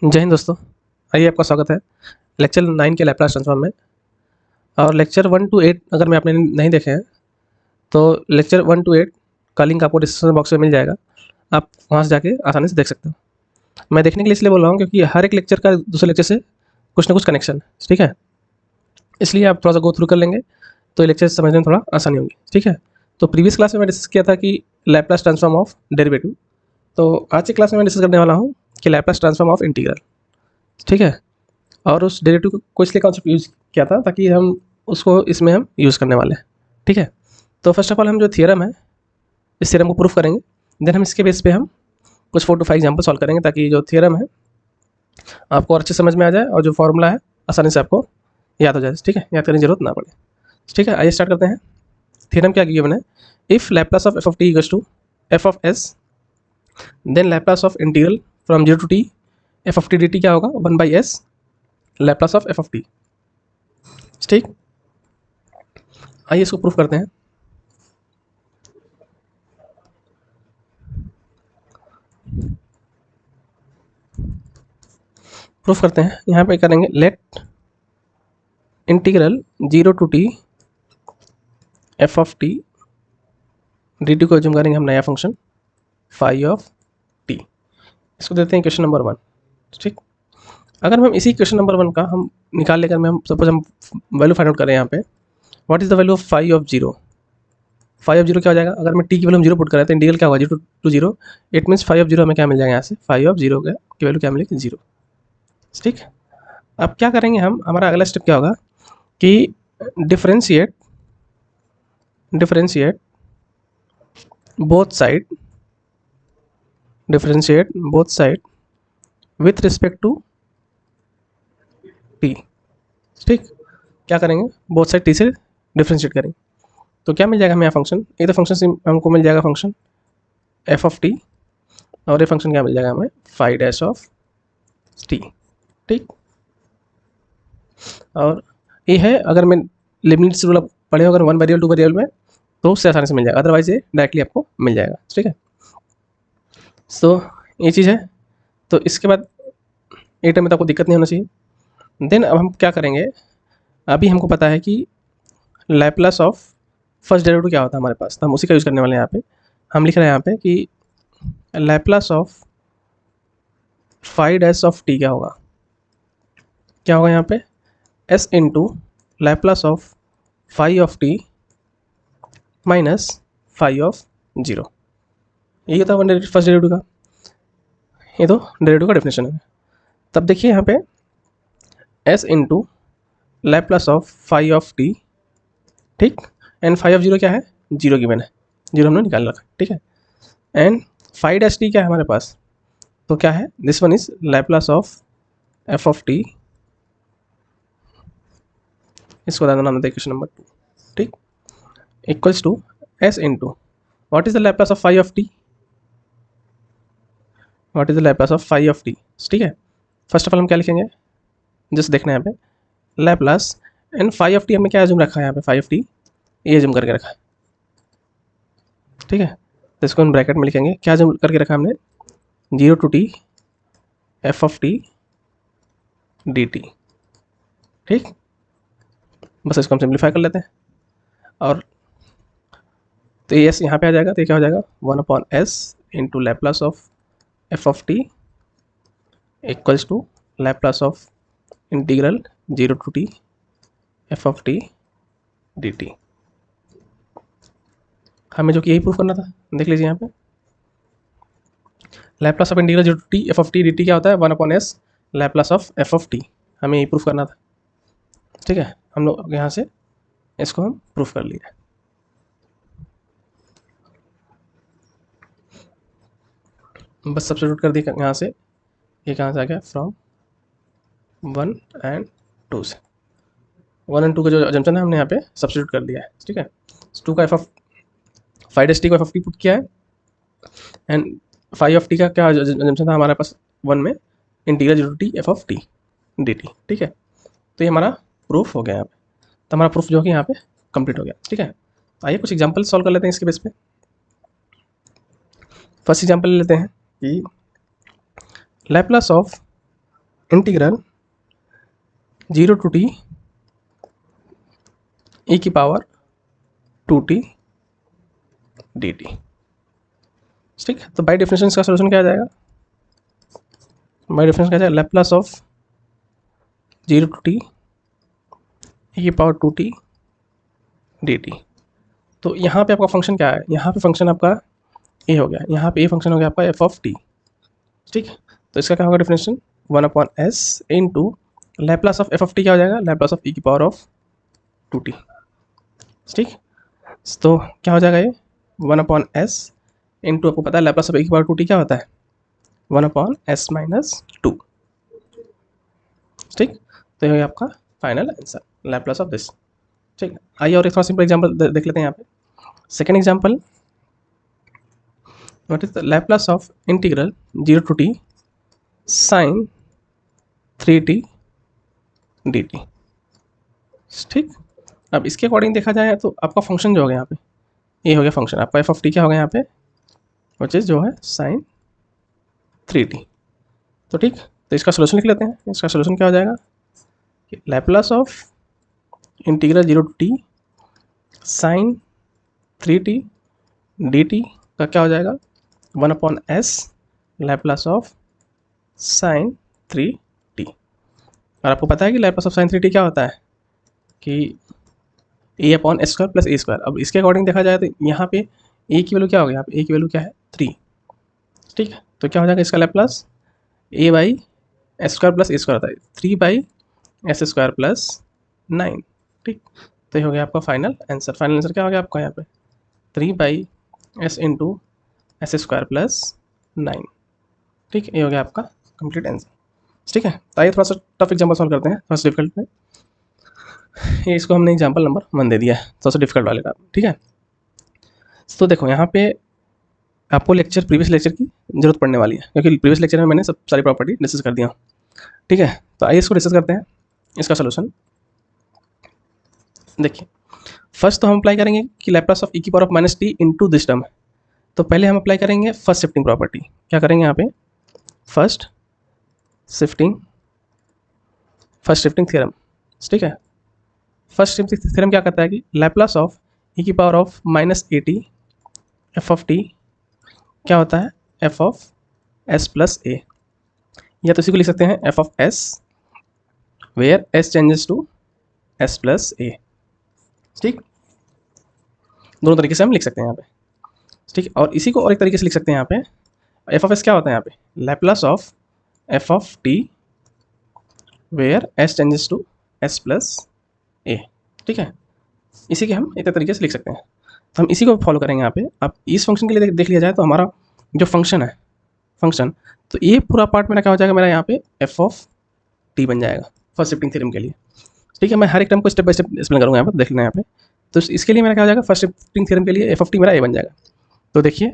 जय हिंद दोस्तों। आइए, आपका स्वागत है लेक्चर 9 के लैप्लास ट्रांसफॉर्म में। और लेक्चर 1 to 8 अगर मैं आपने नहीं देखे हैं तो लेक्चर 1 to 8 का लिंक आपको डिस्क्रिप्शन बॉक्स में मिल जाएगा। आप वहाँ से जाके आसानी से देख सकते हो। मैं देखने के लिए इसलिए बोल रहा हूँ क्योंकि हर एक लेक्चर का दूसरे लेक्चर से कुछ ना कुछ कनेक्शन है, ठीक है। इसलिए आप थोड़ा सा गो थ्रू कर लेंगे तो ये लेक्चर समझने में थोड़ा आसानी होगी, ठीक है। तो प्रीवियस क्लास में मैं डिस्कस किया था कि लैप्लास ट्रांसफॉर्म ऑफ डेरिवेटिव। तो आज की क्लास में मैं डिस्कस करने वाला हूँ कि लैप्लास ट्रांसफॉर्म ऑफ इंटीग्रल, ठीक है। और उस डेरिवेटिव को इसलिए कॉन्सेप्ट यूज़ किया था ताकि हम उसको इसमें हम यूज़ करने वाले हैं, ठीक है। तो फर्स्ट ऑफ ऑल हम जो थियरम है इस थियरम को प्रूफ करेंगे, देन हम इसके बेस पे हम कुछ 4 to 5 एग्जाम्पल सॉल्व करेंगे ताकि जो थियरम है आपको अच्छे समझ में आ जाए और जो फॉर्मूला है आसानी से आपको याद हो जाए, ठीक है। याद करने की जरूरत ना पड़े, ठीक है। आइए स्टार्ट करते हैं। थियरम क्या गिवन है, if Laplace of F of t equals to f of s then Laplace of integral from 0 to t f of t D t क्या होगा 1/s Laplace of F of t, ठीक। आइए इसको proof करते हैं। Proof करते हैं, यहाँ पे करेंगे let integral 0 to t f of t D t को एज्यूम करेंगे हम नया फंक्शन फाई ऑफ टी। इसको देते हैं क्वेश्चन नंबर 1, ठीक। अगर हम इसी क्वेश्चन नंबर 1 का हम निकाल लेकर हम सपोज हम वैल्यू फाइंड आउट करें यहाँ पे, what is the value of phi of zero. Phi of zero क्या हो जाएगा, अगर मैं टी की वैल्यू हम जीरो पुट करें तो इंटीग्रल क्या होगा 0 to 0। It means phi of zero हमें क्या मिल जाएगा यहाँ से, फाई ऑफ जीरो की वैल्यू क्या मिलेगी 0, ठीक। अब क्या करेंगे हम, हमारा अगला स्टेप क्या होगा कि differentiate both side with respect to t, ठीक। क्या करेंगे, बोथ साइड टी से डिफरेंशिएट करेंगे तो क्या मिल जाएगा हमें यहाँ फंक्शन, ये तो फंक्शन से हमको मिल जाएगा फंक्शन एफ ऑफ टी और ये फंक्शन क्या मिल जाएगा हमें फाई डैश ऑफ टी, ठीक। और ये है अगर मैं लिमिट्स रूल पढ़े हो अगर 1 वेरिएबल 2 वेरिएबल में तो उससे आसानी से मिल जाएगा, अदरवाइज ये डायरेक्टली आपको मिल जाएगा, ठीक है। सो ये चीज़ है। तो इसके बाद ए टर्म में तो आपको दिक्कत नहीं होना चाहिए। देन अब हम क्या करेंगे, अभी हमको पता है कि लैप्लास ऑफ फर्स्ट डेरिवेटिव क्या होता है हमारे पास, तो हम उसी का यूज़ करने वाले हैं। यहाँ पे हम लिख रहे हैं यहाँ पे कि Laplace of phi dash of T क्या होगा यहाँ पे s into Laplace of phi of t minus phi of zero. यही होता है फर्स्ट डेरिवेटिव का, ये तो डेरिवेटिव का डेफिनेशन है। तब देखिए यहाँ पे s into Laplace of phi of t, ठीक। एंड फाई ऑफ जीरो क्या है, जीरो गिवन है, जीरो हमने निकाल रखा है, ठीक है। एंड फाई डैश टी क्या है हमारे पास, तो क्या है, this one is Laplace of F of t, इसको बता देना क्वेश्चन नंबर 2, ठीक। Equals to s into what is the Laplace of phi of t, ठीक है। फर्स्ट ऑफ ऑल हम क्या लिखेंगे, जस्ट देखना है यहाँ पे Laplace and phi of t हमने क्या एज्यूम रखा है यहाँ पे, फाई ऑफ टी ये एज्यूम करके रखा है, ठीक है। तो इसको हम ब्रैकेट में लिखेंगे, क्या एज्यूम करके रखा हमने 0 to t f of t D t, ठीक। बस इसको हम सिंप्लीफाई कर लेते हैं और तो ये एस यहाँ पे आ जाएगा, तो ये क्या हो जाएगा 1/s into Laplace of F of t equals to Laplace of integral 0 to t f of t D t. हमें जो कि यही प्रूफ करना था, देख लीजिए यहाँ पे Laplace of integral 0 to t f of t D t क्या होता है 1/s Laplace of F of T, हमें यही प्रूफ करना था, ठीक है। हम लोग यहाँ से इसको हम प्रूफ कर लिए। बस सब्स्टिट्यूट कर दिया यहाँ से, ये कहाँ से आ गया फ्रॉम 1 and 2 से, 1 and 2 का जो अजम्पशन है हमने यहाँ पे सब्स्टिट्यूट कर दिया है, ठीक है। 2 का f of phi dash t को एफ ऑफ टी पुट किया है एंड फाई ऑफ टी का क्या अजम्पशन था हमारे पास 1 में integral 0 to t f of t D t, ठीक है। तो ये हमारा प्रूफ हो गया यहाँ पे, तो हमारा प्रूफ जो कि यहाँ पे कंप्लीट हो गया, ठीक है। आइए कुछ एग्जाम्पल सॉल्व कर लेते हैं इसके बेस पे। फर्स्ट एग्जाम्पल लेते हैं कि Laplace of integral 0 to t e की पावर 2t dt। ठीक, तो बाय डेफिनेशन इसका सोल्यूशन क्या आ जाएगा? बाय डेफिनेशन क्या आ जाएगा? Laplace of 0 to t e की पावर 2t dt। तो यहाँ पे आपका फंक्शन क्या है? यहाँ पे फंक्शन आपका ए हो गया, यहाँ पे ए फंक्शन हो गया आपका एफ ऑफ टी। ठीक, तो इसका क्या होगा definition? 1/s into Laplace of F of T क्या हो जाएगा? लैप्लास ऑफ ई की पावर ऑफ 2t। ठीक, तो क्या हो जाएगा ये? 1/s इंटू, आपको पता है लैप्लास ऑफ ई की पावर 2t क्या होता है? 1/s minus 2। ठीक, तो ये आपका final answer, Laplace of this. ठीक, आइए और एक थोड़ा सिंपल एग्जांपल देख लेते हैं यहाँ पे। Second example, what is the Laplace of integral 0 to t sin 3t dt। ठीक, अब इसके अकॉर्डिंग देखा जाए तो आपका फंक्शन जो हो गया यहाँ पे, ये हो गया फंक्शन आपका एफ ऑफ टी क्या हो गया यहाँ पे, विच इज जो है sin 3t। तो ठीक, तो इसका सोल्यूशन लिख लेते हैं। इसका सोल्यूशन क्या हो जाएगा? Laplace of integral 0 to t sin 3t dt का क्या हो जाएगा? 1/s Laplace of sin 3t। और आपको पता है कि लैप्लास ऑफ sin 3t क्या होता है कि a/s² प्लस a²। अब इसके अकॉर्डिंग देखा जाए तो यहाँ पे a की वैल्यू क्या हो गया? यहाँ पे a की वैल्यू क्या है? 3। ठीक है, तो क्या हो जाएगा इसका लैप्लास? a/s² प्लस a² होता है 3/s² प्लस 9। ठीक, तो ये हो गया आपका फाइनल आंसर। फाइनल आंसर क्या हो गया आपका यहाँ पे? 3/s into s² plus 9। ठीक, ये हो गया आपका कंप्लीट आंसर। ठीक है, तो आइए थोड़ा सा टफ एग्जाम्पल सॉल्व करते हैं, थोड़ा सा डिफिकल्ट में। ये इसको हमने एग्जाम्पल नंबर 1 दे दिया है, थोड़ा सा डिफिकल्ट वाले का। ठीक है, तो देखो यहाँ पे आपको प्रीवियस लेक्चर की जरूरत पड़ने वाली है, क्योंकि प्रीवियस लेक्चर में मैंने सब सारी प्रॉपर्टी डिस्कस कर दिया। ठीक है, तो आइए इसको डिस्कस करते हैं, इसका सोल्यूशन देखिए। फर्स्ट तो हम अप्लाई करेंगे कि लैप्लास ऑफ ई की power of minus T into this term है। तो पहले हम अप्लाई करेंगे फर्स्ट शिफ्टिंग प्रॉपर्टी। क्या करेंगे यहाँ पे? First shifting theorem. ठीक है, फर्स्ट शिफ्टिंग थ्योरम क्या कहता है कि लैप्लास ऑफ ई की power of minus A T F of T क्या होता है? F of S plus A, या तो इसी को लिख सकते हैं F of S where S changes to S plus A. ठीक, दोनों तरीके से हम लिख सकते हैं यहाँ पे। ठीक, और इसी को और एक तरीके से लिख सकते हैं यहाँ पे, एफ ऑफ एस क्या होता है यहाँ पे? Laplace of F of T where S changes to S plus A. ठीक है, इसी के हम एक तरीके से लिख सकते हैं, तो हम इसी को फॉलो करेंगे यहाँ पे। अब इस फंक्शन के लिए देख लिया जाए तो हमारा जो फंक्शन है, तो ये पूरा पार्ट मेरा क्या हो जाएगा? मेरा यहाँ पे एफ ऑफ टी बन जाएगा फर्स्ट शिफ्टिंग थ्योरम के लिए। ठीक है, मैं हर एक टर्म को स्टेप बाय स्टेप एक्सप्लेन करूँगा यहाँ पर, देख लेना यहाँ पे। तो इसके लिए मेरा क्या हो जाएगा? फर्स्ट शिफ्टिंग थ्योरम के लिए एफ ऑफ टी मेरा ए बन जाएगा। तो देखिए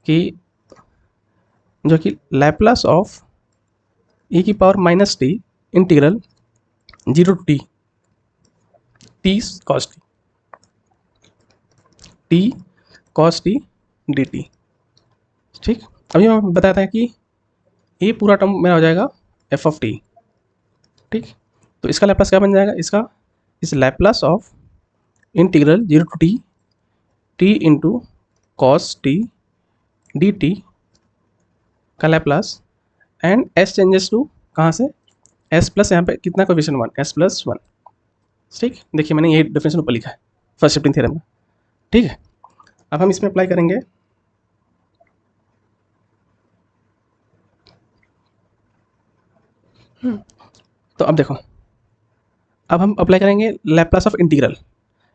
कि जो कि लैप्लास ऑफ ई की power minus t integral 0 to t cos t dt। ठीक, अभी मैं बताया था कि ये पूरा टर्म मेरा हो जाएगा एफ ऑफ टी। ठीक, तो इसका लैप्लास क्या बन जाएगा? इसका इस Laplace of integral 0 to t into cos T D T का Laplace and S changes to कहाँ से? एस प्लस, यहाँ पे कितना कोएफिशिएंट 1, एस प्लस 1। ठीक, देखिए मैंने ये डेफिनेशन ऊपर लिखा है फर्स्ट शिफ्टिंग थ्योरम का। ठीक है, अब हम इसमें अप्लाई करेंगे तो अब देखो, अब हम अप्लाई करेंगे लैप्लास ऑफ इंटीग्रल।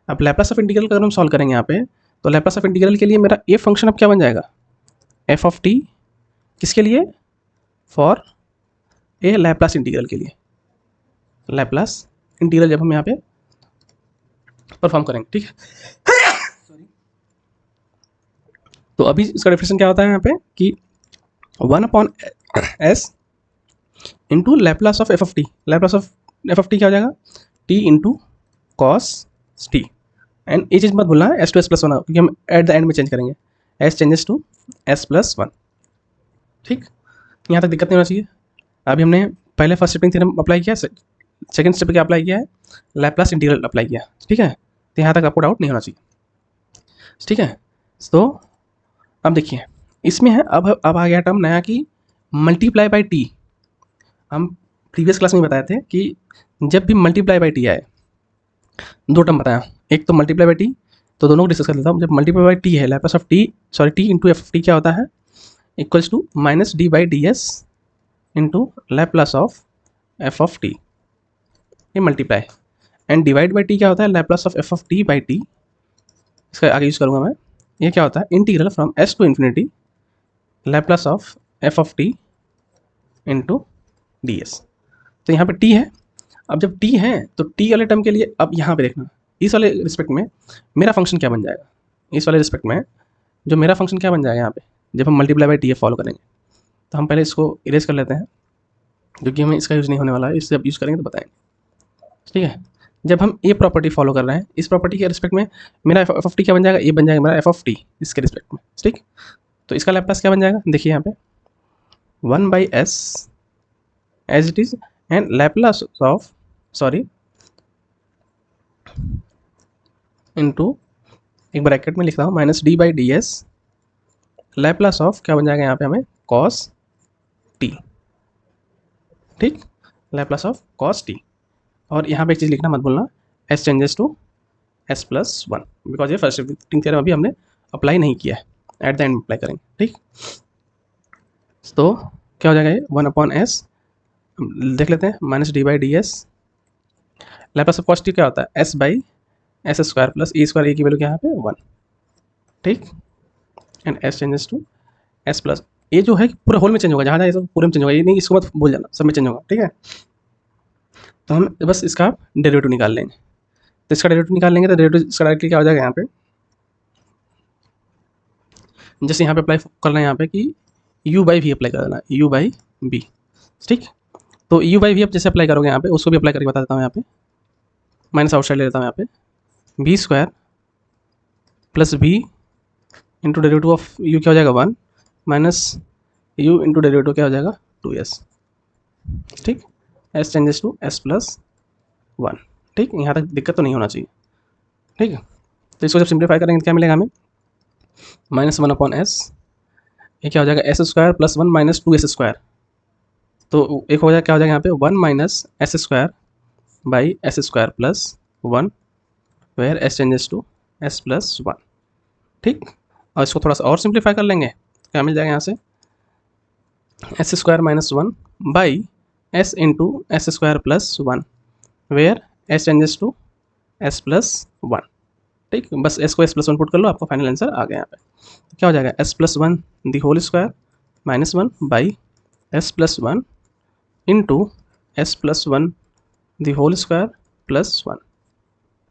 अब लैप्लास ऑफ इंटीग्रल का अगर हम सॉल्व करेंगे यहाँ पे, तो लैप्लास ऑफ इंटीग्रल के लिए मेरा ए फंक्शन अब क्या बन जाएगा? एफ ऑफ टी, किसके लिए? फॉर ए लैप्लास इंटीग्रल के लिए। लैप्लास इंटीग्रल जब हम यहाँ पे परफॉर्म करेंगे। ठीक है, तो अभी इसका डेफिनेशन क्या होता है यहाँ पे कि 1/s into Laplace of F of T. Laplace of F of T क्या हो जाएगा? T into cos T, and ये चीज़ मत भूलना है एस टू एस प्लस 1, क्योंकि हम एट द एंड में चेंज करेंगे, s changes to S plus 1। ठीक, यहाँ तक दिक्कत नहीं होना चाहिए। अभी हमने पहले फर्स्ट शिफ्टिंग थ्योरम अप्लाई किया, सेकंड स्टेप पे क्या अप्लाई किया है, लैप्लास इंटीग्रल अप्लाई किया, ठीक है। तो यहाँ तक आपको डाउट नहीं होना चाहिए, ठीक है। तो अब देखिए इसमें है, अब आ गया टर्म नया कि मल्टीप्लाई बाई टी। हम प्रीवियस क्लास में बताए थे कि जब भी मल्टीप्लाई बाई टी आए, दो टर्म बताया, एक तो मल्टीप्लाई बाई टी, तो दोनों को डिस्कस कर लेता हूँ। जब मल्टीप्लाई बाई टी है, Laplace of T, sorry T into F T क्या होता है, equals to minus D by D S into Laplace of F of T, ये multiply. And divide by T क्या होता है, Laplace of F of T by T, इसका आगे use करूँगा मैं। ये क्या होता है, integral from S to infinity Laplace of F of T into D S. तो यहाँ पे टी है। अब जब टी है तो टी वाले टर्म के लिए अब यहाँ पे देखना, इस वाले रिस्पेक्ट में मेरा फंक्शन क्या बन जाएगा, इस वाले रिस्पेक्ट में जो मेरा फंक्शन क्या बन जाएगा यहाँ पे, जब हम मल्टीप्लाई बाई टी फॉलो करेंगे। तो हम पहले इसको इरेज कर लेते हैं, क्योंकि हमें इसका यूज़ नहीं होने वाला है, इससे जब यूज़ करेंगे तो बताएंगे, ठीक है। जब हम ए प्रॉपर्टी फॉलो कर रहे हैं, इस प्रॉपर्टी के रिस्पेक्ट में मेरा एफ ऑफ टी क्या बन जाएगा, ए बन जाएगा मेरा एफ ऑफ टी इसके रिस्पेक्ट में, ठीक। तो इसका लैप्लास क्या बन जाएगा, देखिए यहाँ पे 1 by s as it is, and Laplace of, sorry, into एक ब्रैकेट में लिख रहा हूँ minus D by D S, Laplace of क्या बन जाएगा यहाँ पे हमें कॉस टी, ठीक, लैप्लास ऑफ कॉस टी। और यहाँ पे एक चीज़ लिखना मत भूलना, s changes to S plus one, because ये फर्स्ट शिफ्टिंग थ्योरम अभी हमने अप्लाई नहीं किया है, एट द एंड अप्लाई करेंगे, ठीक। तो क्या हो जाएगा ये 1 अपॉन एस, देख लेते हैं, minus D by D S, Laplace of cos T क्या होता है, S by S square plus A square, A की वैल्यू क्या यहाँ पे 1, ठीक। And S changes to S plus, ये जो है पूरे होल में चेंज होगा, जहाँ जहाँ पूरे में चेंज होगा, ये नहीं इसको मत भूल जाना, सब में चेंज होगा, ठीक है। तो हम बस इसका डेरिवेटिव निकाल लेंगे, तो इसका डेरिवेटिव निकाल लेंगे तो डेरिवेटिव इसका डायरेक्टली क्या हो जाएगा यहाँ पे, जैसे यहाँ पे अप्लाई करना है यहाँ पे कि u बाई वी अप्लाई कर देना, u बाई बी, ठीक। तो u बाई वी आप जैसे अप्लाई करोगे यहाँ पे, उसको भी अप्लाई करके बता देता हूँ यहाँ पे, माइनस आउटसाइड ले लेता हूँ यहाँ पे, b square plus b into derivative of u क्या हो जाएगा 1 माइनस u इंटू डेरिवेटिव क्या हो जाएगा 2s, ठीक, s changes to s plus 1, ठीक। यहाँ तक दिक्कत तो नहीं होना चाहिए, ठीक है। तो इसको जब सिंप्लीफाई करेंगे तो क्या मिलेगा हमें, माइनस 1 अपॉन एस, ये क्या हो जाएगा S square plus 1 minus 2s square, तो एक हो जाएगा क्या हो जाएगा यहाँ पे 1 minus s square by S square plus 1, where S changes to S plus 1, ठीक। और इसको थोड़ा सा और सिंप्लीफाई कर लेंगे, क्या मिल जाएगा यहाँ से, s square minus 1 by s into s square plus 1, where S changes to S plus 1, ठीक। बस एस को एस प्लस 1 पुट कर लो, आपका फाइनल आंसर आ गया यहाँ पे। तो क्या हो जाएगा s plus 1 the whole square minus 1 by s plus 1 into s plus 1 the whole square plus 1,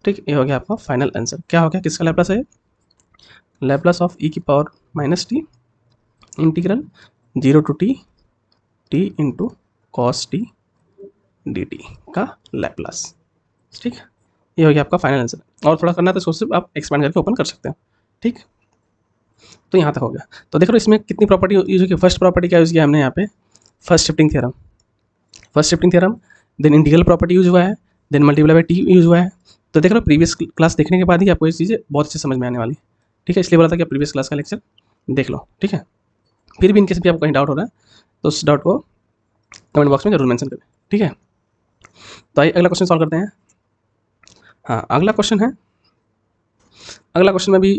ठीक। ये हो गया आपका फाइनल आंसर। क्या हो गया, किसका लैप्लास है, लैप्लास ऑफ ई की power minus t integral 0 to t t into cos T D T का लैप्लास, ठीक। ये हो गया आपका फाइनल आंसर। और थोड़ा करना तो इसको सिर्फ आप एक्सपेंड करके ओपन कर सकते हैं, ठीक। तो यहाँ तक हो गया। तो देख लो इसमें कितनी प्रॉपर्टी यूज की, फर्स्ट प्रॉपर्टी क्या यूज़ किया हमने यहाँ पे, first shifting theorem, first shifting theorem, then integral property use हुआ है, then multiply by t use हुआ है। तो देख लो प्रीवियस क्लास देखने के बाद ही आपको ये चीज़ें बहुत अच्छे समझ में आने वाली, ठीक है। इसलिए बोला था कि आप प्रीवियस क्लास का लेक्चर देख लो, ठीक है। फिर भी इनकेस भी आपको कहीं डाउट हो रहा है तो उस डाउट को कमेंट बॉक्स में जरूर मेंशन करें, ठीक है। तो आइए अगला क्वेश्चन सॉल्व करते हैं। हाँ, अगला क्वेश्चन है, अगला क्वेश्चन में भी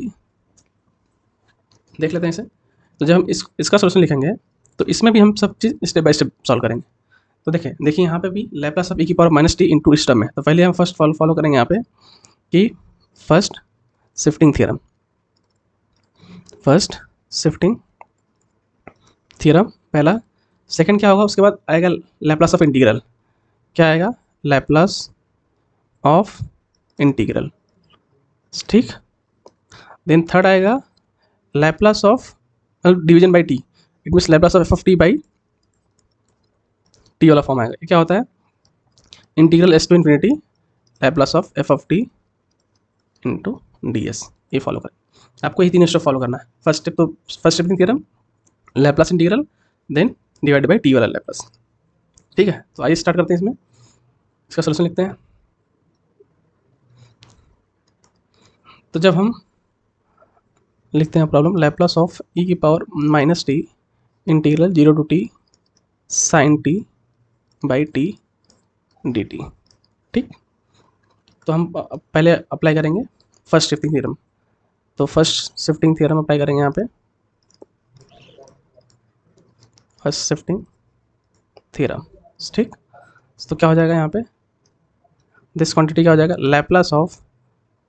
देख लेते हैं इसे। तो जब हम इसका सोल्यूशन लिखेंगे तो इसमें भी हम सब चीज़ स्टेप बाय स्टेप सॉल्व करेंगे। तो देखिए यहाँ पे भी लैप्लास ऑफ e की पावर माइनस टी इंटू इस टर्म है। तो पहले हम फर्स्ट फॉलो करेंगे यहाँ पे कि first shifting theorem, first shifting theorem पहला। सेकंड क्या होगा, उसके बाद आएगा लैप्लास ऑफ इंटीग्रल, क्या आएगा, लैप्लास ऑफ इंटीग्रल, ठीक। देन थर्ड आएगा Laplace of division by t, it means Laplace of F of T by t वाला फॉर्म आएगा। ये क्या होता है, integral S to infinity Laplace of F of T into D s. ये follow करें, आपको ये तीन स्टेप फॉलो करना है। फर्स्ट स्टेप तो first shifting theorem, Laplace integral, then divide by t वाला लैप्लास, ठीक है, तो आइए स्टार्ट करते हैं इसमें, इसका सोल्यूशन लिखते हैं। तो जब हम लिखते हैं प्रॉब्लम, लैप्लास ऑफ ई की power minus t integral 0 to t sine t by t D t. ठीक, तो हम पहले अप्लाई करेंगे फर्स्ट शिफ्टिंग थ्योरम। तो फर्स्ट शिफ्टिंग थ्योरम अप्लाई करेंगे यहाँ पे, फर्स्ट शिफ्टिंग थ्योरम। ठीक, तो क्या हो जाएगा यहाँ पे, दिस क्वांटिटी क्या हो जाएगा, Laplace of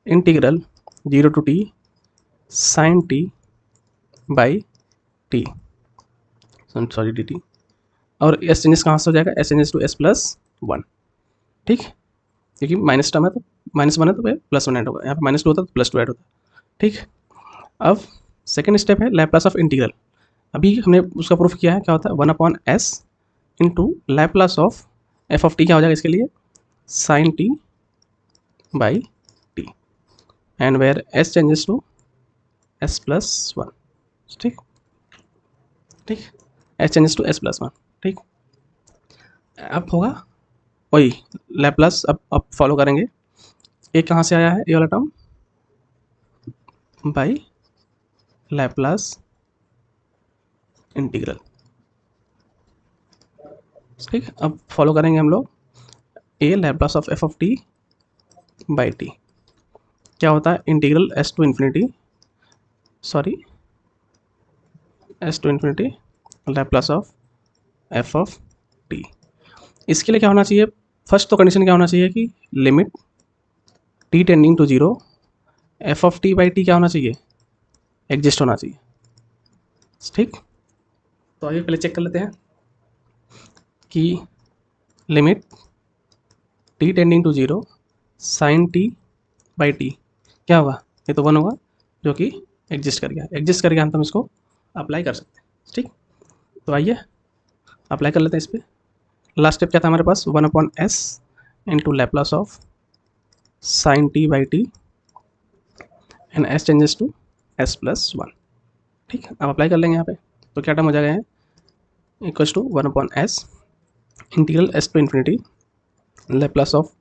integral 0 to t sine t by t, sorry d t, और एस चेंजेस कहाँ से हो जाएगा, s changes to S plus 1। ठीक, क्योंकि माइनस टर्म है तो -1 है तो +1 ऐड होगा, यहाँ पे -2 होता है तो +2 ऐड होता है। ठीक, अब सेकेंड स्टेप है लैप्लास ऑफ इंटीग्रल। अभी हमने उसका प्रूफ किया है, क्या होता है 1/s into Laplace of F of T, क्या हो जाएगा इसके लिए, sine t by t, and where S changes to S plus 1। ठीक, ठीक, s changes to S plus 1। ठीक, अब होगा वही लैप्लास, अब फॉलो करेंगे। ये कहाँ से आया है ये वाला टर्म, बाई लैप्लास इंटीग्रल। ठीक, अब फॉलो करेंगे हम लोग A Laplace of F of T by T, क्या होता है integral S to infinity, sorry S to infinity Laplace of F of T. इसके लिए क्या होना चाहिए, फर्स्ट तो कंडीशन क्या होना चाहिए कि limit t tending to 0 f of T by T क्या होना चाहिए, एग्जिस्ट होना चाहिए। ठीक, तो आइए पहले चेक कर लेते हैं कि limit t tending to 0 sine t by T क्या होगा, ये तो 1 होगा जो कि एग्जिस्ट कर गया, एग्जिस्ट कर गया हम इसको अप्लाई कर सकते हैं। ठीक, तो आइए अप्लाई कर लेते हैं इस पर। लास्ट स्टेप क्या था हमारे पास, 1/s into Laplace of sine t by t and S changes to S plus 1। ठीक, अब अप्लाई कर लेंगे यहाँ पे, तो क्या टर्म हो जाएगा, equals to 1/s integral S to infinity Laplace of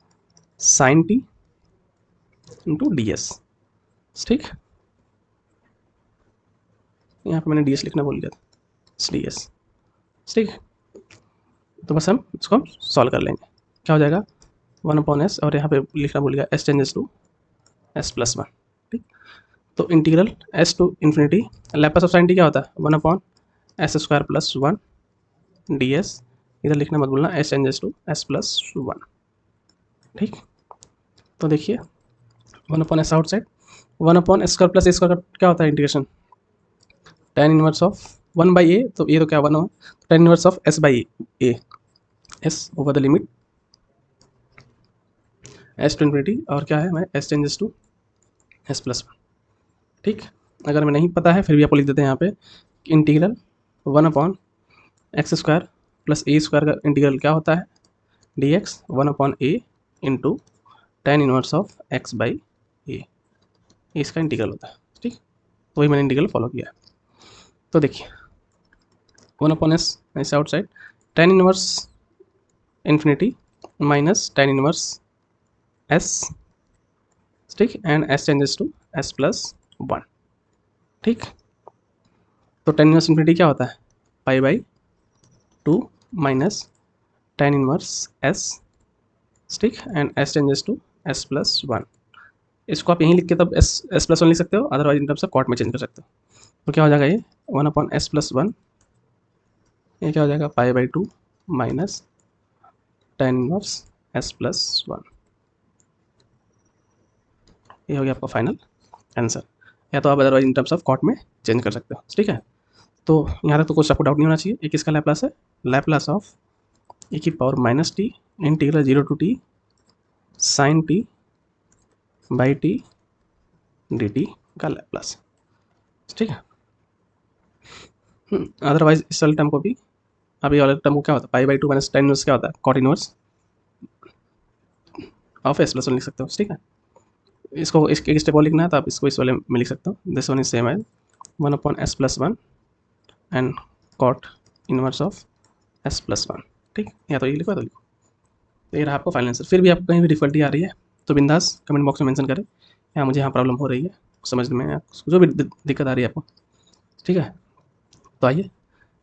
sine t into D s. ठीक, यहाँ पे मैंने डी एस लिखना भूल गया था, डी एस। ठीक, तो बस हम इसको सॉल्व कर लेंगे, क्या हो जाएगा 1/s, और यहाँ पे लिखना भूल गया s changes to S plus 1। ठीक, तो integral S to infinity Laplace of sine t क्या होता है 1/s² प्लस 1 डी एस, इधर लिखना मत भूलना s changes to S plus 1। ठीक, तो देखिए 1/s outside, 1/s² plus a² क्या होता है integration, tan inverse of 1/a, तो ये तो क्या 1 हुआ, tan inverse of s by a, s over the limit s to infinity, और क्या है मैं s changes to s plus 1। ठीक, अगर मैं नहीं पता है फिर भी आपको लिख देते हैं यहाँ पे इंटीग्रल 1/x² प्लस a² का इंटीग्रल क्या होता है dx 1/a into tan inverse of x by a, इसका इंटीग्रल होता है। ठीक, तो वही मैंने इंटीग्रल फॉलो किया है। तो देखिए 1/s ऐसे outside, tan inverse infinity minus tan inverse s, ठीक, and s changes to s plus 1। ठीक, तो tan इनवर्स इन्फिनिटी क्या होता है pi by 2 minus tan inverse s, ठीक, and s changes to s plus 1। इसको आप यहीं लिख के तब s प्लस 1 लिख सकते हो, otherwise in terms of cot में चेंज कर सकते हो। तो क्या हो जाएगा ये 1/s प्लस 1, ये क्या हो जाएगा पाई by 2 minus tan inverse s plus 1। ये हो गया आपका फाइनल आंसर, या तो आप otherwise in terms of cot में चेंज कर सकते हो। ठीक है, तो यहाँ तक तो कुछ आपको डाउट नहीं होना चाहिए। एक इसका लैप्लास है, लैप्लास ऑफ e की power minus t integral 0 to t sine t by t D T का लैप्लास। ठीक है, अदरवाइज इस वाले टर्म को भी, अब ये वाले टर्म को क्या होता है pi by 2 minus tan inverse क्या होता है cot inverse of s plus 1 लिख सकते हो। ठीक है, इसको एक स्टेप और लिखना है तो आप इसको इस वाले में लिख सकते हो, this one is same as 1/s plus 1 and cot inverse of s plus 1। ठीक, या तो ये लिखो या तो लिखो। तो ये रहा आपको फाइनल आंसर। फिर भी आपको कहीं भी डिफिकल्टी आ रही है तो बिंदास कमेंट बॉक्स में मेंशन करें, यहाँ मुझे यहाँ प्रॉब्लम हो रही है समझने में, जो भी दिक्कत आ रही है आपको, ठीक है। तो आइए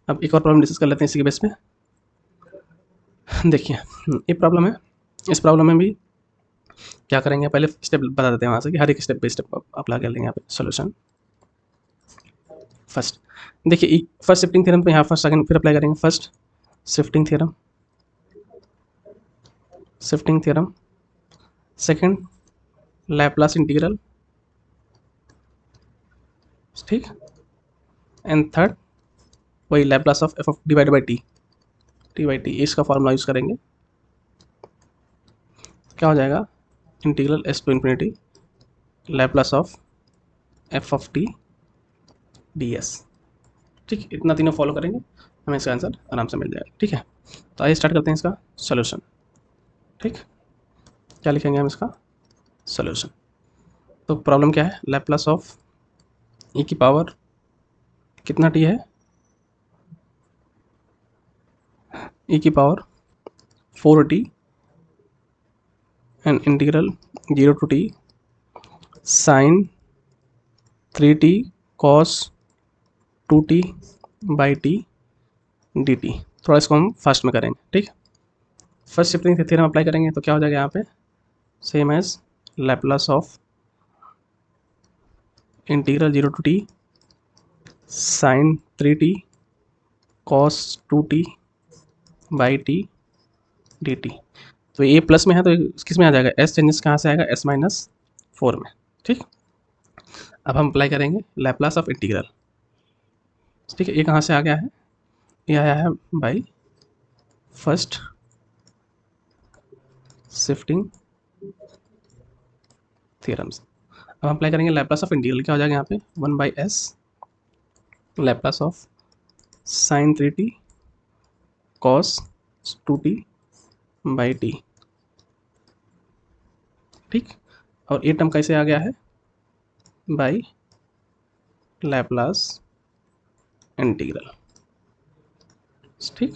अब एक और प्रॉब्लम डिस्कस कर लेते हैं इसी के बेस पे। देखिए ये प्रॉब्लम है, इस प्रॉब्लम में भी क्या करेंगे, पहले स्टेप बता देते हैं वहाँ से कि हर एक स्टेप बाई स्टेप अप्लाई कर लेंगे यहाँ पे सोल्यूशन। फर्स्ट देखिए फर्स्ट शिफ्टिंग थ्योरम पे यहाँ फर्स्ट सेकंड फिर अप्लाई करेंगे। First shifting theorem, shifting theorem, second Laplace integral, ठीक, एंड थर्ड वही Laplace of F of divide by t, t by T, इसका फॉर्मूला यूज़ करेंगे। क्या हो जाएगा, integral S to infinity Laplace of F of t d s, ठीक, इतना तीनों फॉलो करेंगे हमें इसका आंसर आराम से मिल जाएगा, ठीक है। तो आइए स्टार्ट करते हैं इसका सोल्यूशन, ठीक। क्या लिखेंगे हम इसका सोल्यूशन, तो प्रॉब्लम क्या है, लैप्लास ऑफ ई की पावर कितना टी है, ई की power 4t and integral 0 to t sine 3t cos 2t by t D t. थोड़ा इसको हम फास्ट में करेंगे, ठीक। फर्स्ट शिफ्टिंग थ्योरम अप्लाई करेंगे तो क्या हो जाएगा यहाँ पे, same as Laplace of integral 0 to t sine 3t cos 2t by t D t. तो ये प्लस में है तो किस में आ जाएगा, एस चेंजेस कहाँ से आएगा, एस माइनस 4 में, ठीक। अब हम अप्लाई करेंगे लैप्लास ऑफ इंटीग्रल, ठीक है। ये कहाँ से आ गया है, ये आया है बाई फर्स्ट शिफ्टिंग थ्योरम्स। अब हम अप्लाई करेंगे लैप्लास ऑफ इंटीग्रल, क्या हो जाएगा यहाँ पे 1 by s Laplace of sine 3t cos 2t by t, ठीक। और ये टर्म कैसे आ गया है, बाई लैप्लास इंटीग्रल, ठीक।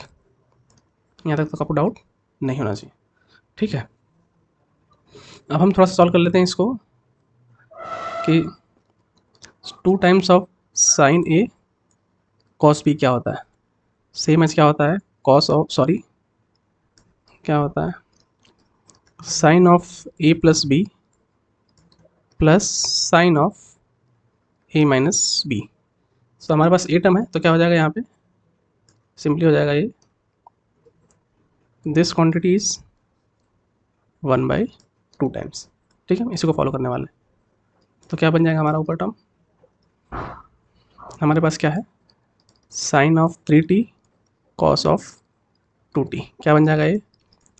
यहाँ तक तो आपको डाउट नहीं होना चाहिए, ठीक है। अब हम थोड़ा सा सॉल्व कर लेते हैं इसको कि 2 times of sine a cos b क्या होता है, सेम एज क्या होता है कॉस ऑफ, सॉरी क्या होता है, sine of a plus b plus sine of a minus b. तो हमारे पास ए टर्म है तो क्या हो जाएगा यहाँ पे, सिंपली हो जाएगा ये this quantity is 1 by 2 times, ठीक है। इसी को फॉलो करने वाले, तो क्या बन जाएगा हमारा ऊपर टर्म, हमारे पास क्या है sine of 3t cos of 2t, क्या बन जाएगा ये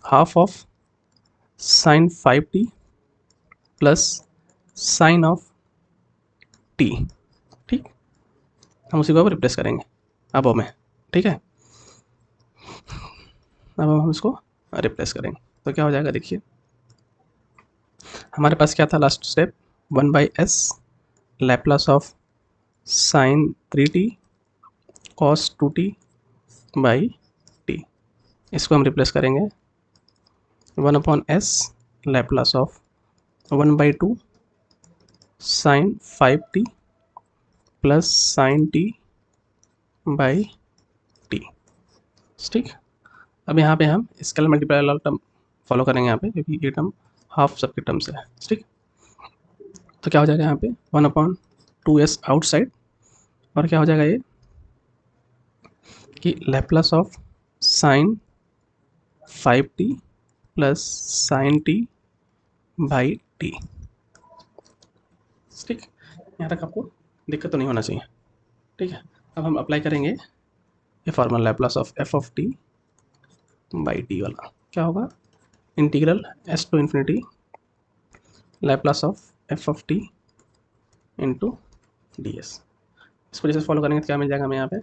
half of sine 5t plus sine of t, ठीक। हम उसी को अब रिप्लेस करेंगे अब में, ठीक है। अब हम इसको रिप्लेस करेंगे तो क्या हो जाएगा, देखिए हमारे पास क्या था last step, 1 by s Laplace of sine 3t cos 2t by t, इसको हम रिप्लेस करेंगे 1 upon s Laplace of 1 by 2 sine 5t plus sine t by t, ठीक। अब यहाँ पे हम स्केलर मल्टीप्लाई वाला टर्म फॉलो करेंगे यहाँ पे, क्योंकि ये टर्म हाफ सबके टर्म से है, ठीक। तो क्या हो जाएगा यहाँ पे 1 अपॉन 2s आउटसाइड, और क्या हो जाएगा ये कि Laplace of sign 5t plus sine t by t, ठीक। यहाँ तक आपको दिक्कत तो नहीं होना चाहिए, ठीक है। अब हम अप्लाई करेंगे ये formula Laplace of F of T by t वाला, क्या होगा integral S to infinity Laplace of F of T into D s. इसको जैसे फॉलो करेंगे तो क्या मिल जाएगा हमें यहाँ पे,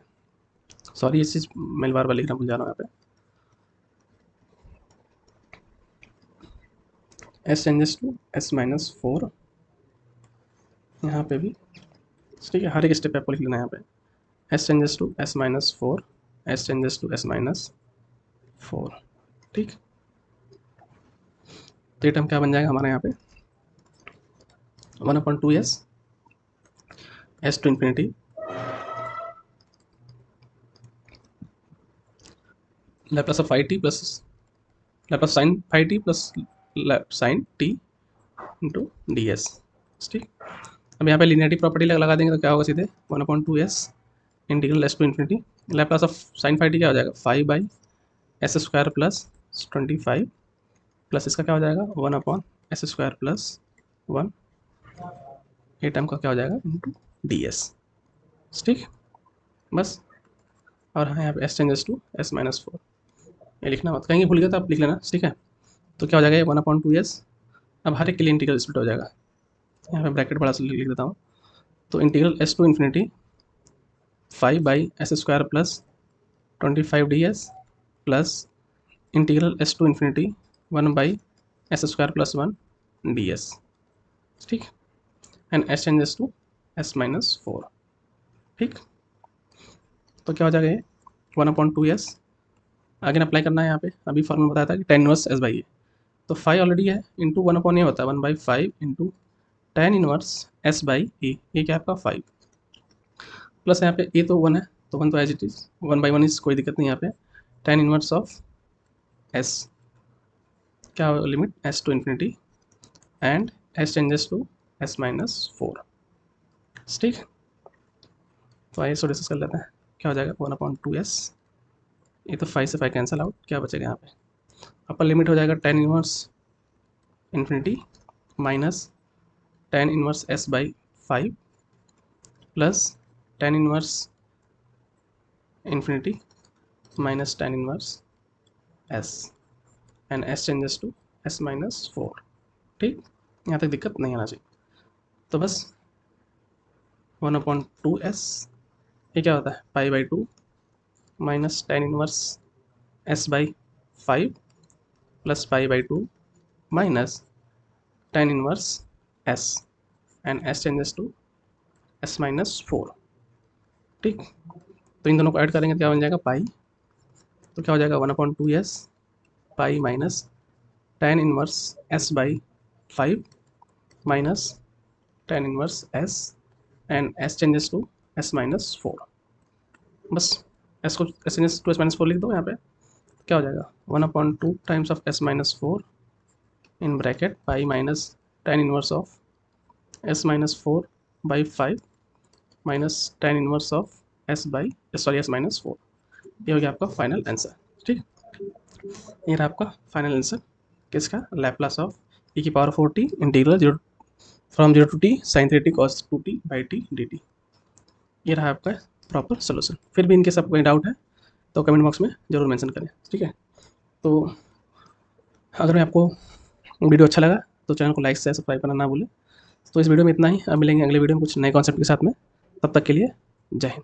सॉरी ये चीज़ मैं बार बार लिखना भूल जा रहा हूँ यहाँ पे, s changes to s minus 4, यहाँ पे भी, ठीक है। हर एक स्टेप पे आपको लिख लेना है यहाँ पे, s changes to s minus 4, s changes to s minus 4। ठीक, तो ये टर्म क्या बन जाएगा हमारे यहाँ पे 1/2s s to infinity Laplace of five t plus Laplace sine five t plus sine t into D s. ठीक, अब यहाँ पे लिनियरिटी प्रॉपर्टी लगा देंगे तो क्या होगा सीधे 1/2s integral S to infinity Laplace of sine five t क्या हो जाएगा 5/s² प्लस 25 प्लस इसका क्या हो जाएगा 1/s² प्लस 1 ये टर्म का क्या हो जाएगा इंटू डी एस। ठीक, बस। और हाँ यहाँ पे s चेंजेस टू s-4 ये लिखना मत, कहीं भूल गया तो आप लिख लेना। ठीक है, तो क्या हो जाएगा ये 1/2s। अब हर एक के लिए इंटीग्रल स्प्लिट हो जाएगा, यहाँ पे ब्रैकेट बड़ा सा लिख देता हूँ। तो integral s to infinity 5/s² plus 25 ds plus integral s to infinity 1/s² plus 1 ds। ठीक, and s changes to s-4। ठीक, तो क्या हो जाएगा ये 1/2s अगेन अप्लाई करना है यहाँ पे। अभी फॉर्मूला बताया था कि tan इनवर्स s/a, तो 5 ऑलरेडी है इंटू 1/a होता है 1/5 इंटू tan इनवर्स s/a। ये क्या आपका 5 प्लस यहाँ पे a तो 1 है तो 1 तो एज इट इज 1/1 इज कोई दिक्कत नहीं यहाँ पे। tan इनवर्स ऑफ s क्या limit s to infinity and s changes to s-4। ठीक, तो आइए इसको डिस्कस कर लेते हैं। क्या हो जाएगा 1/2s, ये तो 5 से 5 कैंसिल आउट, क्या बचेगा यहाँ पे अपर लिमिट हो जाएगा tan inverse infinity minus tan inverse s/5 plus tan inverse infinity minus tan inverse s and s changes to s-4। ठीक, यहाँ तक दिक्कत नहीं आना चाहिए। तो बस 1/2s ये क्या होता है π/2 minus tan inverse s/5 plus π/2 minus tan inverse s and s changes to s-4। ठीक, तो इन दोनों को ऐड करेंगे तो क्या बन जाएगा पाई, तो क्या हो जाएगा 1/2s pi minus tan inverse s/5 minus tan inverse s and s changes to s-4। बस s को s चेंजेस टू s-4 लिख दो यहाँ पे, क्या हो जाएगा 1/2 times of s-4 in bracket pi minus tan inverse of s-4/5 minus tan inverse of s-4। ये हो गया आपका फाइनल आंसर। ठीक, ये रहा आपका फाइनल आंसर किसका Laplace of e⁴t integral 0 from 0 to t sin 3t cos 2t/t dt। ये रहा आपका प्रॉपर सोल्यूशन। फिर भी इनके सब कोई डाउट है तो कमेंट बॉक्स में ज़रूर मेंशन करें। ठीक है, तो अगर मैं आपको वीडियो अच्छा लगा तो चैनल को लाइक शेयर सब्सक्राइब करना ना भूलें। तो इस वीडियो में इतना ही, अब मिलेंगे अगले वीडियो में कुछ नए कॉन्सेप्ट के साथ में। तब तक के लिए जय हिंद।